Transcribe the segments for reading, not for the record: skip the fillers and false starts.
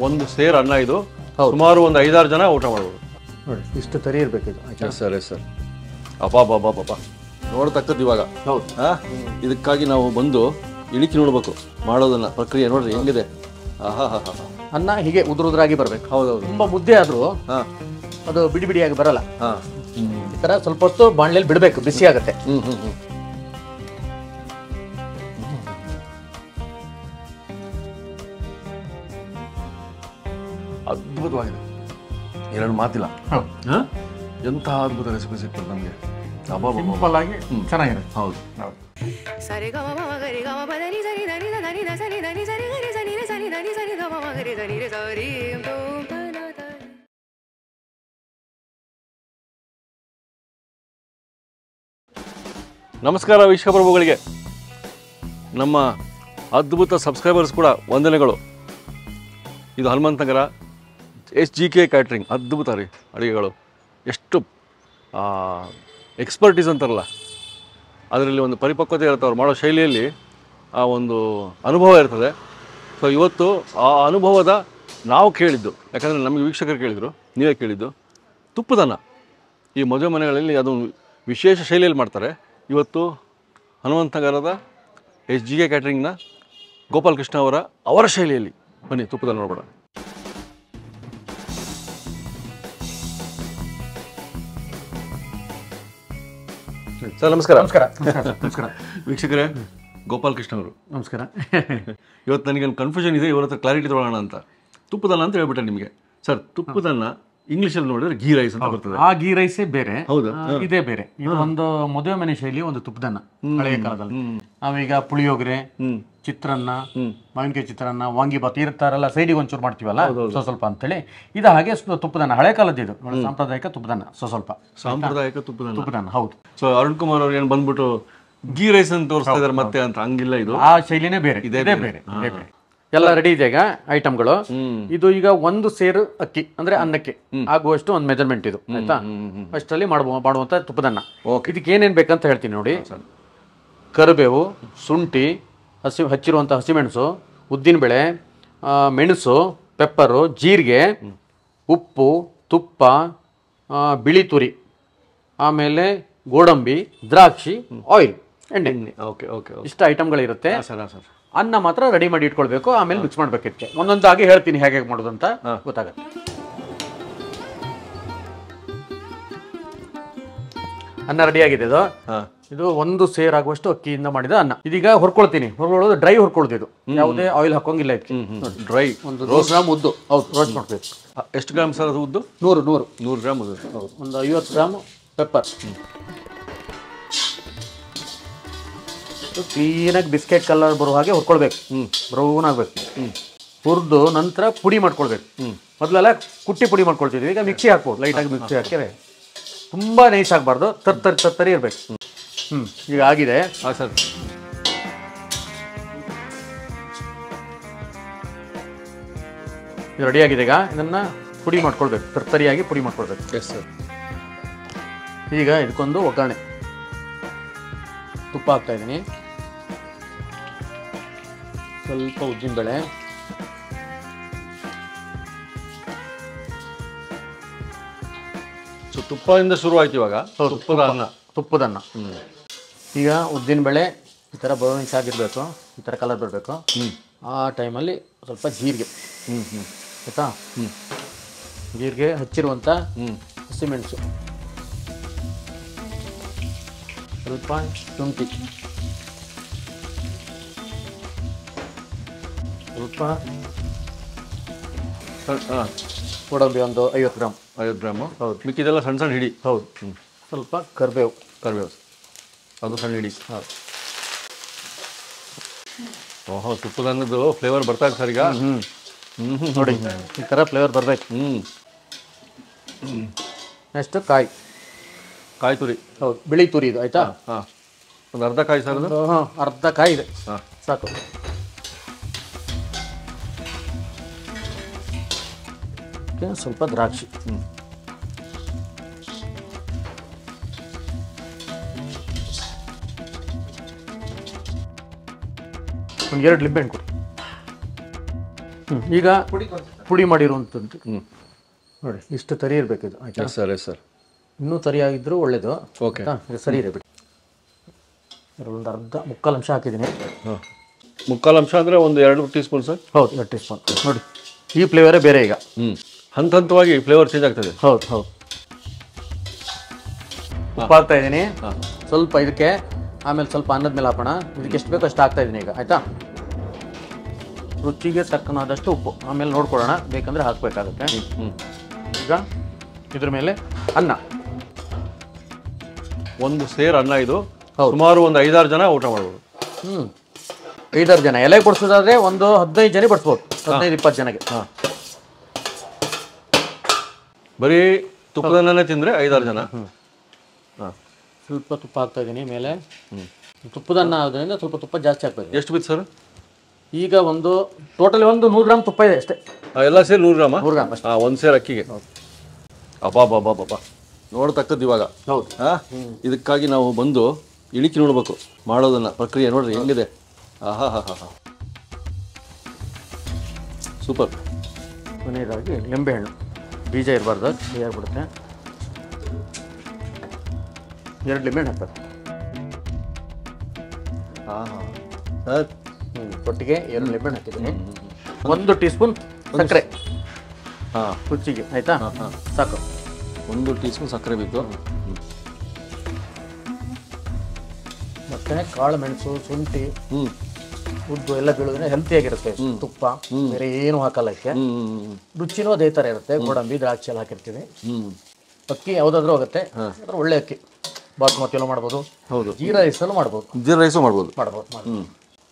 ಒಂದು ಸೇರ್ ಅನ್ನ ಇದು. ಹೌದು. ಸುಮಾರು ಒಂದು 5-6 ಜನ ಊಟ ಮಾಡ್ಬೋದು ನೋಡಿ. ಇಷ್ಟು ತರಿ ಇರಬೇಕು ಇದು. ಆಯ್ತಾ? ಸರ್ ಸರ್ ಅಬ್ಬಾ ನೋಡ್ತಕ್ಕದ್ದು ಇವಾಗ. ಹೌದು. ಇದಕ್ಕಾಗಿ ನಾವು ಬಂದು ಇಳಿಕಿ ನೋಡ್ಬೇಕು ಮಾಡೋದನ್ನ ಪ್ರಕ್ರಿಯೆ ನೋಡ್ರಿ ಹೆಂಗಿದೆ. ಅನ್ನ ಹೀಗೆ ಉದುರಾಗಿ ಬರಬೇಕು. ಹೌದೌದು. ತುಂಬಾ ಮುದ್ದೆ ಆದ್ರೂ ಅದು ಬಿಡಿ ಬಿಡಿಯಾಗಿ ಬರಲ್ಲ. ಈ ತರ ಸ್ವಲ್ಪ ಹೊತ್ತು ಬಾಣಲೆಯಲ್ಲಿ ಬಿಡಬೇಕು, ಬಿಸಿ ಆಗುತ್ತೆ. ಅದ್ಭುತವಾಗಿದೆ, ಎರಡು ಮಾತಿಲ್ಲ. ಎಂಥ ಅದ್ಭುತ ರೆಸಿಪಿ ಸಿಗ್ತದೆ ನಮಗೆ. ಸಿಂಪಲ್ ಆಗಿ ಚೆನ್ನಾಗಿದೆ. ಹೌದು. ನಮಸ್ಕಾರ ವೀಕ್ಷಕಪ್ರಭುಗಳಿಗೆ, ನಮ್ಮ ಅದ್ಭುತ ಸಬ್ಸ್ಕ್ರೈಬರ್ಸ್ ಕೂಡ ವಂದನೆಗಳು. ಇದು ಹನುಮಂತನಗರ SGK ಕ್ಯಾಟ್ರಿಂಗ್. ಅದ್ಭುತ ರೀ ಅಡುಗೆಗಳು, ಎಷ್ಟು ಎಕ್ಸ್ಪರ್ಟೀಸ್ ಅಂತಾರಲ್ಲ ಅದರಲ್ಲಿ ಒಂದು ಪರಿಪಕ್ವತೆ ಇರುತ್ತೆ. ಅವ್ರು ಮಾಡೋ ಶೈಲಿಯಲ್ಲಿ ಆ ಒಂದು ಅನುಭವ ಇರ್ತದೆ. ಸೊ ಇವತ್ತು ಆ ಅನುಭವದ ನಾವು ಕೇಳಿದ್ದು, ಯಾಕಂದರೆ ನಮಗೆ ವೀಕ್ಷಕರು ಕೇಳಿದರು, ನೀವೇ ಕೇಳಿದ್ದು, ತುಪ್ಪದನ್ನ ಈ ಮದುವೆ ಮನೆಗಳಲ್ಲಿ ಅದು ವಿಶೇಷ ಶೈಲಿಯಲ್ಲಿ ಮಾಡ್ತಾರೆ. ಇವತ್ತು ಹನುಮಂತನಗರದ SGK ಕ್ಯಾಟ್ರಿಂಗ್ನ ಗೋಪಾಲ್ ಕೃಷ್ಣ ಅವರ ಶೈಲಿಯಲ್ಲಿ ಬನ್ನಿ ತುಪ್ಪದಲ್ಲಿ ನೋಡ್ಬೇಡ. ಸರ್ ನಮಸ್ಕಾರ. ನಮಸ್ಕಾರ. ನಮಸ್ಕಾರ ವೀಕ್ಷಕರೇ, ಗೋಪಾಲ್ ಕೃಷ್ಣ ಅವರು ನಮಸ್ಕಾರ. ಇವತ್ತು ನನಗೊಂದು ಕನ್ಫ್ಯೂಷನ್ ಇದೆ, ಇವರ ಹತ್ರ ಕ್ಲಾರಿಟಿ ತೊಗೊಳ್ಳೋಣ ಅಂತ. ತುಪ್ಪದನ್ನ ಅಂತ ಹೇಳ್ಬಿಟ್ಟೆ ನಿಮಗೆ. ಸರ್, ತುಪ್ಪದನ್ನ ಇಂಗ್ಲೀಷಲ್ಲಿ ನೋಡಿದ್ರೆ ಗೀ ರೈಸ್ ಅಂತ ಬರ್ತದೆ. ಆ ಗೀ ರೈಸೇ ಬೇರೆ, ಹೌದಾ? ಇದೇ ಬೇರೆ. ಇದು ಒಂದು ಮದುವೆ ಮನೆ ಶೈಲಿ, ಒಂದು ತುಪ್ಪದನ್ನ ಹಳೆಯ ಕಾಲದಲ್ಲಿ. ನಾವೀಗ ಪುಳಿಯೋಗರೆ, ಚಿತ್ರಾನ್ನ, ಮಾವಿನಕಾಯಿ ಚಿತ್ರಾನ್ನ, ವಾಂಗಿಬಾತ್ ಇರ್ತಾರಲ್ಲ, ಸೈಡಿಗೆ ಒಂಚೂರು ಮಾಡ್ತೀವಲ್ಲ ಸ್ವಲ್ಪ ಅಂತೇಳಿ, ಇದು ಹಾಗೆ ತುಪ್ಪದನ್ನ, ಹಳೆ ಕಾಲದ್ದು ಇದು ಸಾಂಪ್ರದಾಯಿಕ ತುಪ್ಪದನ್ನ. ಸ್ವಲ್ಪ ಸಾಂಪ್ರದಾಯಿಕ ತುಪ್ಪದನ್ನ. ಹೌದು. ಸೊ ಅರುಣ್ ಕುಮಾರ್ ಅವ್ರು ಏನು ಬಂದ್ಬಿಟ್ಟು ಗೀ ರೈಸ್ ಅಂತ ತೋರಿಸ್ತಾ ಇದಾರೆ ಮತ್ತೆ ಅಂತ, ಹಂಗಿಲ್ಲ. ಇದು ಆ ಶೈಲಿನೇ ಬೇರೆ, ಇದೇ ಬೇರೆ. ಎಲ್ಲ ರೆಡಿ ಇದೆ ಈಗ ಐಟಮ್ಗಳು. ಇದು ಈಗ ಒಂದು ಸೇರು ಅಕ್ಕಿ ಅಂದ್ರೆ ಅನ್ನಕ್ಕೆ ಆಗುವಷ್ಟು ಒಂದು ಮೆಜರ್ಮೆಂಟ್ ಇದು, ಆಯ್ತಾ? ಅಷ್ಟರಲ್ಲಿ ಮಾಡುವಂತ ತುಪ್ಪದನ್ನ. ಇದಕ್ಕೆ ಏನೇನ್ ಬೇಕಂತ ಹೇಳ್ತೀನಿ ನೋಡಿ. ಕರಿಬೇವು, ಶುಂಠಿ, ಹಚ್ಚಿರುವಂಥ ಹಸಿಮೆಣಸು, ಉದ್ದಿನಬೇಳೆ, ಮೆಣಸು, ಪೆಪ್ಪರು, ಜೀರಿಗೆ, ಉಪ್ಪು, ತುಪ್ಪ, ಬಿಳಿ ತುರಿ, ಆಮೇಲೆ ಗೋಡಂಬಿ, ದ್ರಾಕ್ಷಿ, ಆಯಿಲ್, ಎಣ್ಣೆ. ಇಷ್ಟು ಐಟಮ್ಗಳಿರುತ್ತೆ. ಅನ್ನ ಮಾತ್ರ ರೆಡಿ ಮಾಡಿ ಇಟ್ಕೊಳ್ಬೇಕು, ಆಮೇಲೆ ಮಿಕ್ಸ್ ಮಾಡ್ಬೇಕಿತ್ತು. ಒಂದೊಂದಾಗಿ ಹೇಳ್ತೀನಿ ಹೇಗೆ ಮಾಡೋದು ಅಂತ ಗೊತ್ತಾಗುತ್ತೆ. ಅನ್ನ ರೆಡಿ ಆಗಿದೆ. ಇದು ಒಂದು ಸೇರ್ ಆಗುವಷ್ಟು ಅಕ್ಕಿಯಿಂದ ಮಾಡಿದ ಅನ್ನ. ಇದೀಗ ಹುರ್ಕೊಳ್ತೀನಿ. ಹುರ್ಕೊಳ್ಳೋದು ಡ್ರೈ ಹುರ್ಕೊಳ್ತಿದ್ದು, ಯಾವುದೇ ಆಯಿಲ್ ಹಾಕೋಂಗಿಲ್ಲ. ಡ್ರೈ. ಒಂದು 100 ಗ್ರಾಮ್ ಉದ್ದು. ಹೌದು, ರೋಸ್ಟ್ ಮಾಡ್ಬೇಕು. ಎಷ್ಟು ಗ್ರಾಮ್ ಸರ್ ಅದು ಉದ್ದು? 100 ಗ್ರಾಮ್ ಉದ್ದು. ಹೌದು. ಒಂದು 50 ಗ್ರಾಮ್ ಪೆಪ್ಪರ್. ಕ್ಲೀನಾಗಿ ಬಿಸ್ಕೆಟ್ ಕಲರ್ ಬರೋ ಹಾಗೆ ಹುರ್ಕೊಳ್ಬೇಕು. ಬ್ರೌನ್ ಆಗ್ಬೇಕು. ಹುರಿದು ನಂತರ ಪುಡಿ ಮಾಡ್ಕೊಳ್ಬೇಕು. ಮೊದಲೆಲ್ಲ ಕುಟ್ಟಿ ಪುಡಿ ಮಾಡ್ಕೊಳ್ತಿದ್ವಿ, ಈಗ ಮಿಕ್ಸಿ ಹಾಕ್ಬೋದು. ಲೈಟಾಗಿ ಮಿಕ್ಸಿ ಹಾಕಿದ್ರೆ ತುಂಬಾ ನೈಸ್ ಆಗಬಾರ್ದು, ತರ್ತರಿ ಇರಬೇಕು. ಈಗ ಆಗಿದೆ. ಸರ್, ಇದು ರೆಡಿ ಆಗಿದೆ. ಈಗ ಇದನ್ನ ಪುಡಿ ಮಾಡ್ಕೊಳ್ಬೇಕು, ತರ್ತರಿಯಾಗಿ ಪುಡಿ ಮಾಡ್ಕೊಳ್ಬೇಕು. Yes sir. ಈಗ ಇದಕ್ಕೊಂದು ಒಗ್ಗರಣೆ. ತುಪ್ಪ ಹಾಕ್ತಾ ಇದ್ದೀನಿ, ಸ್ವಲ್ಪ ಉದ್ದಿನಬೇಳೆ, ತುಪ್ಪದಿಂದ ಶುರು ಆಯ್ತು ಇವಾಗ. ತುಪ್ಪದನ್ನ. ಈಗ ಉದ್ದಿನಬೇಳೆ ಈ ಥರ ಬ್ರೌನಿಶ್ ಆಗಿರಬೇಕು, ಈ ಥರ ಕಲರ್ ಬರಬೇಕು. ಆ ಟೈಮಲ್ಲಿ ಸ್ವಲ್ಪ ಜೀರಿಗೆ, ಆಯಿತಾ? ಜೀರಿಗೆ, ಹಚ್ಚಿರುವಂಥ ಹಸಿಮೆಣಸು, ಸ್ವಲ್ಪ ಶುಂಠಿ, ಸ್ವಲ್ಪ ಗೋಡಂಬಿ, ಒಂದು 50 ಗ್ರಾಮ್. 50 ಗ್ರಾಮು. ಹೌದು. ಮಿಕ್ಕಿದೆಲ್ಲ ಸಣ್ಣ ಸಣ್ಣ ಹಿಡಿ. ಹೌದು. ಸ್ವಲ್ಪ ಕರಿಬೇವು, ಅದು ಸಣ್ಣ ಹಿಡಿ. ಓಹೋ, ತುಪ್ಪದನ್ನದು ಫ್ಲೇವರ್ ಬರ್ತಾ ಇದೆ ಸರ್ ಈಗ. ನೋಡಿ, ಈ ಥರ ಫ್ಲೇವರ್ ಬರಬೇಕು. ನೆಕ್ಸ್ಟ್ ಕಾಯಿ ತುರಿ. ಹೌದು, ಬಿಳಿ ತುರಿ ಇದು, ಆಯ್ತಾ? ಒಂದು ಅರ್ಧ ಕಾಯಿ ಸರ್. ಅರ್ಧ ಕಾಯಿ ಇದೆ, ಸಾಕು. ಸ್ವಲ್ಪ ದ್ರಾಕ್ಷಿ, ಒಂದು 2 ಲಿಂಬೆ ಹಣ್ಣು ಕೊಡಿ. ಈಗ ಪುಡಿ ಮಾಡಿರುವಂಥದ್ದು ನೋಡಿ, ಇಷ್ಟು ತರಿ ಇರಬೇಕು ಇದು. ಆಯ್ತಾ ಸರ್? ಸರ್ ಇನ್ನೂ ತರಿಯಾಗಿದ್ದರೂ ಒಳ್ಳೇದು. ಓಕೆ, ಇದು ಸರಿ ಇದೆ ಬಿಡಿ. ಒಂದು ಅರ್ಧ ಮುಕ್ಕಾಲು ಅಂಶ ಹಾಕಿದ್ದೀನಿ. ಹಾಂ, ಮುಕ್ಕಾಲು ಅಂಶ ಅಂದರೆ ಒಂದು 2 ಟೀ ಸ್ಪೂನ್ ಸರ್? ಹೌದು, 2 ಟೀ ಸ್ಪೂನ್. ನೋಡಿ, ಈ ಫ್ಲೇವರೇ ಬೇರೆ ಈಗ. ಹಂತ ಹಂತವಾಗಿ ಫ್ಲೇವರ್ ಚೇಂಜ್ ಆಗ್ತದೆ. ಹೌದು ಹೌದು. ಉಪ್ಪು ಹಾಕ್ತಾ ಇದ್ದೀನಿ ಸ್ವಲ್ಪ ಇದಕ್ಕೆ, ಆಮೇಲೆ ಸ್ವಲ್ಪ ಅನ್ನದ ಮೇಲೆ ಹಾಕೋಣ. ಇದಕ್ಕೆ ಎಷ್ಟು ಬೇಕೋ ಅಷ್ಟು ಹಾಕ್ತಾ ಇದ್ದೀನಿ ಈಗ. ಆಯಿತಾ, ರುಚಿಗೆ ತಕ್ಕನಾದಷ್ಟು ಉಪ್ಪು, ಆಮೇಲೆ ನೋಡ್ಕೊಳ್ಳೋಣ, ಬೇಕಂದರೆ ಹಾಕಬೇಕಾಗುತ್ತೆ. ಈಗ ಇದ್ರ ಮೇಲೆ ಅನ್ನ, ಒಂದು ಸೇರ್ ಅನ್ನ. ಇದು ಸುಮಾರು ಒಂದು 5-6 ಜನ ಊಟ ಮಾಡ್ಬೋದು. 5-6 ಜನ ಎಲೆ ಕೊಡಿಸೋದಾದ್ರೆ ಒಂದು 15 ಜನ ಬಡಿಸ್ಬೋದು, 15-20 ಜನಕ್ಕೆ. ಹಾಂ, ಬರೀ ತುಪ್ಪದನ್ನೇ ತಿಂದರೆ 5-6 ಜನ. ಹಾಂ, ಸ್ವಲ್ಪ ತುಪ್ಪ ಹಾಕ್ತಾ ಇದ್ದೀನಿ ಮೇಲೆ. ತುಪ್ಪದ ಅನ್ನ ಆಗೋದ್ರಿಂದ ಸ್ವಲ್ಪ ತುಪ್ಪ ಜಾಸ್ತಿ ಹಾಕ್ಬೇಕು. ಎಷ್ಟು ಬಿತ್ತು ಸರ್? ಈಗ ಒಂದು ಟೋಟಲಿ ಒಂದು 100 ಗ್ರಾಮ್ ತುಪ್ಪ ಇದೆ ಅಷ್ಟೇ. ಎಲ್ಲ ಸೇರಿ 100 ಗ್ರಾಮ? 100 ಗ್ರಾಮ್ ಅಷ್ಟೇ. ಒಂದು ಸೇರ್ ಅಕ್ಕಿಗೆ. ಅಬ್ಬಾ ನೋಡ್ತಕ್ಕದ್ದು ಇವಾಗ. ಹೌದು. ಇದಕ್ಕಾಗಿ ನಾವು ಬಂದು ಇಳಿಕಿ ನೋಡ್ಬೇಕು ಮಾಡೋದನ್ನ, ಪ್ರಕ್ರಿಯೆ ನೋಡ್ರಿ ಹೆಂಗಿದೆ. ಆಹಾ ಹಾ ಹಾ ಹಾ, ಸೂಪರ್. ಕೊನೆಯದಾಗಿ ಲಿಂಬೆಹಣ್ಣು, ಬೀಜ ಇರಬಾರ್ದು, ಆಗ್ಬಿಡುತ್ತೆ. 2 ಲಿಂಬೆಹಣ್ಣು ಹಾಕ್ತಾರೆ. ಸರ್ ಒಟ್ಟಿಗೆ 2 ಲಿಂಬೆಹಣ್ಣು ಹಾಕಿದ್ದೀನಿ. 1 ಟೀ ಸ್ಪೂನ್ ಸಕ್ಕರೆ. ಹಾಂ, ರುಚಿಗೆ. ಆಯಿತಾ, ಸಾಕು. 1 ಟೀ ಸ್ಪೂನ್ ಸಕ್ಕರೆ ಬೇಕು. ಮತ್ತು ಕಾಳು ಮೆಣಸು, ಶುಂಠಿ, ಉದ್ದು ಎಲ್ಲ ಬೀಳೋದ್ರೆ ಹೆಲ್ತಿಯಾಗಿರುತ್ತೆ. ತುಪ್ಪ ಬೇರೆ ಏನು ಹಾಕಲ್ಲ ಇದಕ್ಕೆ. ರುಚಿನೂ ಅದೇ ಥರ ಇರುತ್ತೆ. ಗೋಡಂಬಿ, ದ್ರಾಕ್ಷಿ ಎಲ್ಲ ಹಾಕಿರ್ತೀವಿ. ಅಕ್ಕಿ ಯಾವುದಾದ್ರೂ ಹೋಗುತ್ತೆ, ಒಳ್ಳೆ ಅಕ್ಕಿ. ಬಾಸುಮತಿ ಎಲ್ಲ ಮಾಡ್ಬೋದು. ಹೌದು, ಜೀರಾ ರೈಸಲ್ಲೂ ಮಾಡ್ಬೋದು. ಜೀರಾ ರೈಸು ಮಾಡ್ಬೋದು.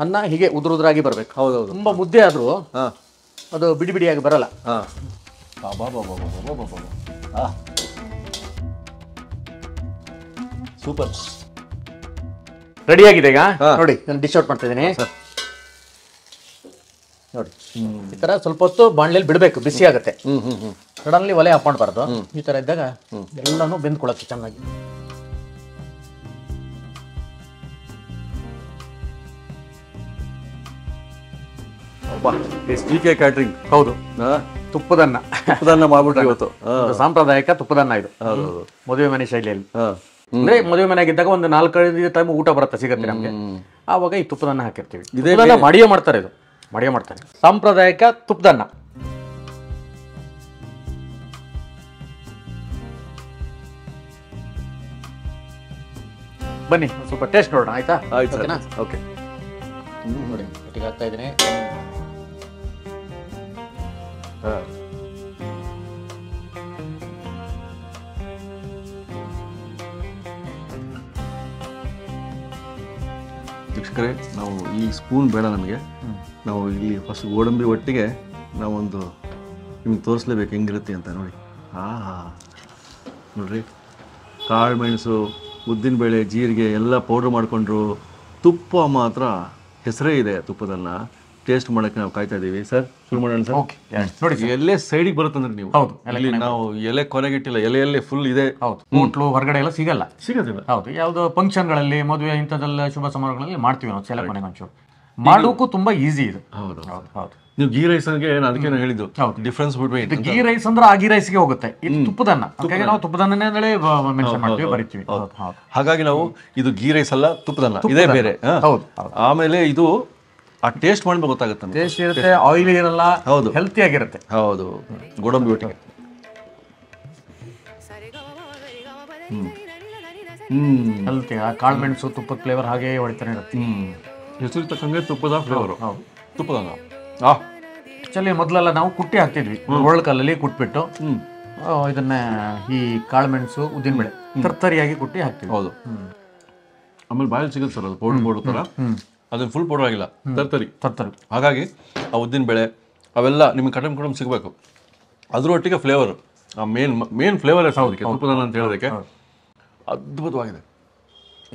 ಅನ್ನ ಹೀಗೆ ಉದುರುದ್ರಾಗಿ ಬರಬೇಕು. ಹೌದೌದು. ತುಂಬ ಮುದ್ದೆ ಆದರೂ ಅದು ಬಿಡಿ ಬಿಡಿಯಾಗಿ ಬರಲ್ಲ. ಸೂಪರ್, ರೆಡಿ ಆಗಿದೆ. ಈಗ ನೋಡಿ, ನಾನು ಡಿಶ್ ಔಟ್ ಮಾಡ್ತಾ ಇದ್ದೀನಿ. ನೋಡಿ, ಈ ತರ ಸ್ವಲ್ಪ ಹೊತ್ತು ಬಾಣಲೆಯಲ್ಲಿ ಬಿಡಬೇಕು, ಬಿಸಿ ಆಗುತ್ತೆ. ಸಡನ್ಲಿ ಒಲೆ ಆಫ್ ಮಾಡಬಾರ್ದು. ಈ ತರ ಇದ್ದಾಗ ಎಲ್ಲಾನು ಬೆಂದ್ಕೊಳಕ್ಕೆ ಚೆನ್ನಾಗಿ. SGK catering. ಹೌದು, ತುಪ್ಪದನ್ನ ಮಾಡ್ಬಿಟ್ರೆ ಇವತ್ತು ಸಾಂಪ್ರದಾಯಿಕ ತುಪ್ಪದನ್ನ ಇದು. ಮದುವೆ ಮನೆ ಶೈಲಿಯಲ್ಲಿ ಅಂದ್ರೆ ಮದುವೆ ಮನೆಯಾಗಿದ್ದಾಗ ಒಂದು 4-5 ಟೈಮ್ ಊಟ ಬರುತ್ತೆ, ಸಿಗುತ್ತೆ ನಮ್ಗೆ. ಆವಾಗ ಈ ತುಪ್ಪದನ್ನ ಹಾಕಿರ್ತೀವಿ. ಇದೆಲ್ಲ ಮಡಿಯ ಮಾಡ್ತಾರೆ, ಇದು ಮಡಿಯ ಮಾಡ್ತಾರೆ. ಸಾಂಪ್ರದಾಯಿಕ ತುಪ್ಪದನ್ನ. ಬನ್ನಿ ಸ್ವಲ್ಪ ಟೇಸ್ಟ್ ನೋಡೋಣ. ಆಯ್ತಾ? ಓಕೆ, ನೋಡಿ ಒಟ್ಟಿಗೆ ಹಾಕ್ತಾ ಇದ್ದೀನಿ. ವೀಕ್ಷಕರೇ, ನಾವು ಈ ಸ್ಪೂನ್ ಬೇಡ ನಮಗೆ. ನಾವು ಇಲ್ಲಿ ಫಸ್ಟ್ ಗೋಡಂಬಿ ಒಟ್ಟಿಗೆ ನಾವೊಂದು ನಿಮ್ಗೆ ತೋರಿಸ್ಲೇಬೇಕು ಹೆಂಗಿರುತ್ತೆ ಅಂತ. ನೋಡಿ, ನೋಡ್ರಿ, ಕಾಳು ಮೆಣಸು, ಉದ್ದಿನಬೇಳೆ, ಜೀರಿಗೆ ಎಲ್ಲ ಪೌಡ್ರ್ ಮಾಡಿಕೊಂಡ್ರು. ತುಪ್ಪ ಮಾತ್ರ ಹೆಸರೇ ಇದೆ. ತುಪ್ಪದನ್ನ ಟೇಸ್ಟ್ ಮಾಡೋಕ್ಕೆ ನಾವು ಕಾಯ್ತಾ ಇದ್ದೀವಿ. ಸರ್, ಶುರು ಮಾಡೋಣ ಸರ್. ನೋಡಿ, ಎಲ್ಲೇ ಸೈಡಿಗೆ ಬರುತ್ತಂದ್ರೆ ನೀವು. ಹೌದು, ನಾವು ಎಲೆ ಕೊನೆಗಿಟ್ಟಿಲ್ಲ, ಎಲೆಯಲ್ಲೇ ಫುಲ್ ಇದೆ. ಹೌದು, ಹೋಟ್ಲು ಹೊರಗಡೆ ಎಲ್ಲ ಸಿಗೋದಿಲ್ಲ. ಹೌದು, ಯಾವುದೋ ಫಂಕ್ಷನ್ಗಳಲ್ಲಿ, ಮದುವೆ ಇಂಥದ್ದೆಲ್ಲ ಶುಭ ಸಮಾರಂಭಗಳಲ್ಲಿ ಮಾಡ್ತೀವಿ ನಾವು. ಸೆಲೆ ಕೊನೆಗೆ ಒಂಚೂರು ಮಾಡೋಕ್ಕೂ ತುಂಬಾ ಈಸಿ ಇದು. ಹೌದು ಹೌದು ಹೌದು. ನೀವು ಗೀ ರೈಸ್ಗೆ ಅದಕ್ಕೆ ಹೇಳಿದ್ದು ಡಿಫ್ರೆನ್ಸ್ ಬಿಟ್ವೀನ್ ಗೀ ರೈಸ್ ಅಂದ್ರೆ ಆ ಗೀ ರೈಸ್ಗೆ ಹೋಗುತ್ತೆ. ಇದು ತುಪ್ಪದನ್ನ, ನಾವು ತುಪ್ಪದನ್ನೇ ಮೆನ್ಷನ್ ಮಾಡ್ತೀವಿ, ಬರಿತೀವಿ. ಹಾಗಾಗಿ ನಾವು ಇದು ಗೀ ರೈಸ್ ಅಲ್ಲ, ತುಪ್ಪದನ್ನ, ಇದೇ ಬೇರೆ. ಹೌದು. ಆಮೇಲೆ ಇದು ಆ ಟೇಸ್ಟ್ ಮಾಡಿದ್ರೆ ಗೊತ್ತಾಗುತ್ತೆ. ಟೇಸ್ಟ್ ಇರುತ್ತೆ, ಆಯಿಲ್ ಇರಲ್ಲ. ಹೌದು, ಹೆಲ್ತಿ ಆಗಿರುತ್ತೆ. ಹೌದು, ಗೋಡಂಬಿ ಒಟ್ಟಿಗೆ. ಹೆಲ್ತಿ. ಕಾಳು ಮೆಣಸು, ತುಪ್ಪದ ಫ್ಲೇವರ್ ಹಾಗೆ ಹೊಡಿತಾನೆ ಇರುತ್ತೆ. ಹೆಸರು ತಕ್ಕಂಗೆ ತುಪ್ಪದ ಫ್ಲೇವರು. ಹೌದು, ತುಪ್ಪದನ್ನ. ಆಕ್ಚುಲಿ ಮೊದಲೆಲ್ಲ ನಾವು ಕುಟ್ಟಿ ಹಾಕ್ತಿದ್ವಿ, ಒಳ್ಕಲ್ಲಲ್ಲಿ ಕುಟ್ಬಿಟ್ಟು ಇದನ್ನ ಈ ಕಾಳು ಮೆಣಸು, ಉದ್ದಿನಬೇಳೆ ತರ್ತರಿಯಾಗಿ ಕುಟ್ಟಿ ಹಾಕ್ತಿವಿ. ಹೌದು. ಆಮೇಲೆ ಬಾಯಲ್ಲಿ ಸಿಗುತ್ತೆ ಸರ್, ಅದು ಪೌಡರ್ ಥರ. ಅದನ್ನ ಫುಲ್ ಪೌಡರ್ ಆಗಿಲ್ಲ, ತರ್ತರಿ. ಹಾಗಾಗಿ ಆ ಉದ್ದಿನಬೇಳೆ ಅವೆಲ್ಲ ನಿಮಗೆ ಕಟಮ್ ಸಿಗಬೇಕು. ಅದರೊಟ್ಟಿಗೆ ಫ್ಲೇವರು, ಆ ಮೇನ್ ಫ್ಲೇವರ್ ಅದಕ್ಕೆ ತುಪ್ಪದನ್ನ ಅಂತ ಹೇಳೋದಕ್ಕೆ ಅದ್ಭುತವಾಗಿದೆ.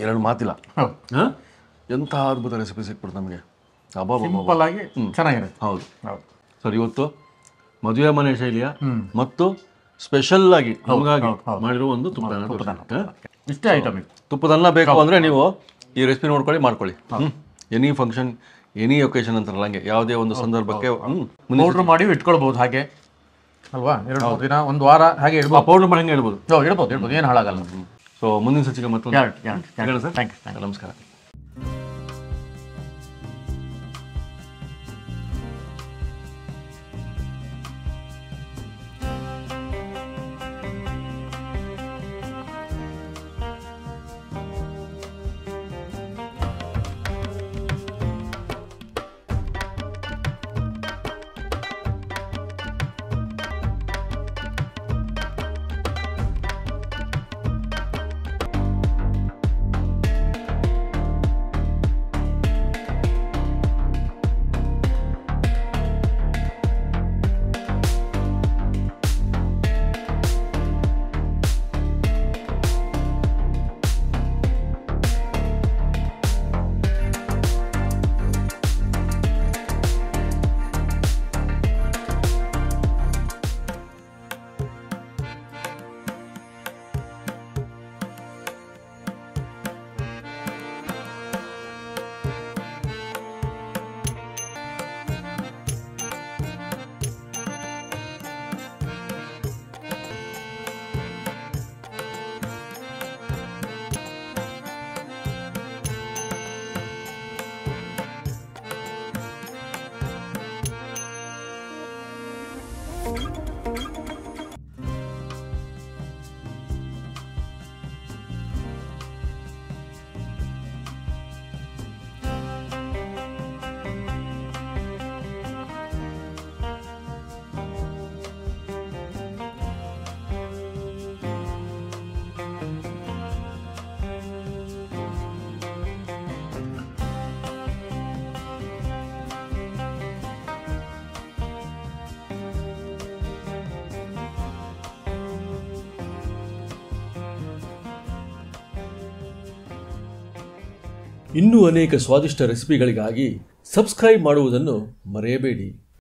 2 ಮಾತಿಲ್ಲ. ಎಂಥ ಅದ್ಭುತ ರೆಸಿಪಿ ಸಿಕ್ಬಿಡ್ತು ನಮಗೆ. ಸಿಂಪಲ್ ಆಗಿ ಚೆನ್ನಾಗಿರುತ್ತೆ. ಹೌದು ಸರ್, ಇವತ್ತು ಮದುವೆ ಮನೆ ಶೈಲಿಯ ಮತ್ತು ಸ್ಪೆಷಲ್ ಆಗಿ ನಮಗಾಗಿ ಮಾಡಿರೋ ಒಂದು ತುಪ್ಪದನ್ನ. ಇಷ್ಟೇ ಐಟಮ್. ತುಪ್ಪದನ್ನ ಬೇಕು ಅಂದರೆ ನೀವು ಈ ರೆಸಿಪಿ ನೋಡ್ಕೊಳ್ಳಿ, ಮಾಡ್ಕೊಳ್ಳಿ. ಎನಿ ಫಂಕ್ಷನ್, ಎನಿ ಒಕೇಶನ್ ಅಂತಾರಲ್ಲ ಹಂಗೆ ಯಾವುದೇ ಒಂದು ಸಂದರ್ಭಕ್ಕೆ ಪೌಡ್ರ್ ಮಾಡಿ ಇಟ್ಕೊಳ್ಬಹುದು ಹಾಗೆ ಅಲ್ವಾ. 2-3 ದಿನ, ಒಂದು ವಾರ ಹಾಗೆ ಇಡ್ಬೋದು. ಪೌಡರ್ ಮಾಡಿ ಹಂಗೆ ಹೇಳ್ಬೋದು. ಇಡ್ಬೋದು, ಏನು ಹಾಳಾಗಲ್ಲ. ಸೊ ಮುಂದಿನ ಸಂಚಿಕೆ ಮತ್ತೊಂದು ಸರ್, ಥ್ಯಾಂಕ್ ಯು. ನಮಸ್ಕಾರ. ಇನ್ನೂ ಅನೇಕ ಸ್ವಾದಿಷ್ಟ ರೆಸಿಪಿಗಳಿಗಾಗಿ ಸಬ್ಸ್ಕ್ರೈಬ್ ಮಾಡುವುದನ್ನು ಮರೆಯಬೇಡಿ.